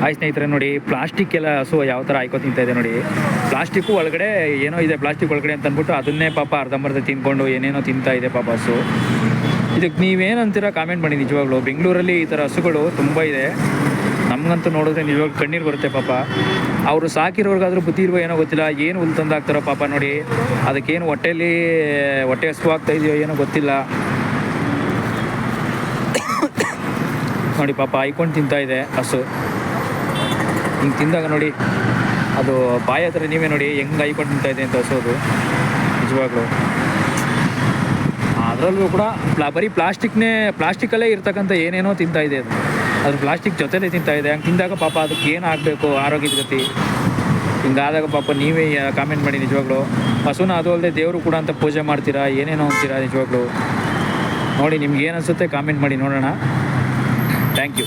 Hi ಸ್ನೇಹಿತರೆ, ನೋಡಿ plastic ಎಲ್ಲ ಹಸು ಯಾವ ಥರ ಆಯ್ಕೊ ತಿಂತಾ ಇದೆ ನೋಡಿ. ಪ್ಲಾಸ್ಟಿಕ್ಕು ಒಳಗಡೆ ಏನೋ ಇದೆ, ಪ್ಲಾಸ್ಟಿಕ್ ಒಳಗಡೆ ಅಂತ ಅಂದ್ಬಿಟ್ಟು ಅದನ್ನೇ ಪಾಪ ಅರ್ಧಂಬರ್ಧ ತಿನ್ಕೊಂಡು ಏನೇನೋ ತಿಂತಾ ಇದೆ ಪಾಪ ಹಸು. ಇದಕ್ಕೆ ನೀವೇನಂತೀರ ಕಾಮೆಂಟ್ ಮಾಡಿ. ನಿಜವಾಗ್ಲೂ ಬೆಂಗಳೂರಲ್ಲಿ ಈ ಥರ ಹಸುಗಳು ತುಂಬ ಇದೆ. ನಮಗಂತೂ ನೋಡಿದ್ರೆ ನಿಜವಾಗ್ಲೂ ಕಣ್ಣೀರು ಬರುತ್ತೆ ಪಾಪ. ಅವರು ಸಾಕಿರೋರ್ಗಾದ್ರೂ ಬುದ್ಧಿ ಇರುವ ಏನೋ ಗೊತ್ತಿಲ್ಲ, ಏನು ಹುಲ್ಲು ತಂದಾಕ್ತಾರೋ ಪಾಪ ನೋಡಿ. ಅದಕ್ಕೇನು ಹೊಟ್ಟೆ ಹಸು ಆಗ್ತಾ ಇದೆಯೋ ಏನೋ ಗೊತ್ತಿಲ್ಲ ನೋಡಿ. ಪಾಪ ಐಕೊಂಡು ತಿಂತಾ ಇದೆ ಹಸು. ಹಿಂಗೆ ತಿಂದಾಗ ನೋಡಿ, ಅದು ಬಾಯಿ ಹತ್ರ ನೀವೇ ನೋಡಿ ಹೆಂಗೆ ಐಕೊಂಡು ತಿಂತಾ ಇದೆ ಅಂತ ಹಸೋದು. ನಿಜವಾಗ್ಲೂ ಅದರಲ್ಲೂ ಕೂಡ ಬರೀ ಪ್ಲಾಸ್ಟಿಕ್ಕಲ್ಲೇ ಇರ್ತಕ್ಕಂಥ ಏನೇನೋ ತಿಂತಾ ಇದೆ ಅದು ಪ್ಲಾಸ್ಟಿಕ್ ಜೊತೆಲೇ ತಿಂತಾ ಇದೆ. ಹಂಗೆ ತಿಂದಾಗ ಪಾಪ ಅದಕ್ಕೆ ಏನು ಆಗಬೇಕು ಆರೋಗ್ಯದ ಗತಿ. ಹಿಂಗಾದಾಗ ಪಾಪ ನೀವೇ ಕಾಮೆಂಟ್ ಮಾಡಿ. ನಿಜವಾಗ್ಲೂ ಹಸುನ ಅದು ಅಲ್ಲದೆ ದೇವರು ಕೂಡ ಅಂತ ಪೂಜೆ ಮಾಡ್ತೀರಾ, ಏನೇನೋ ಅಂತೀರಾ. ನಿಜವಾಗ್ಲೂ ನೋಡಿ, ನಿಮ್ಗೆ ಏನು ಅನಿಸುತ್ತೆ ಕಾಮೆಂಟ್ ಮಾಡಿ ನೋಡೋಣ. Thank you.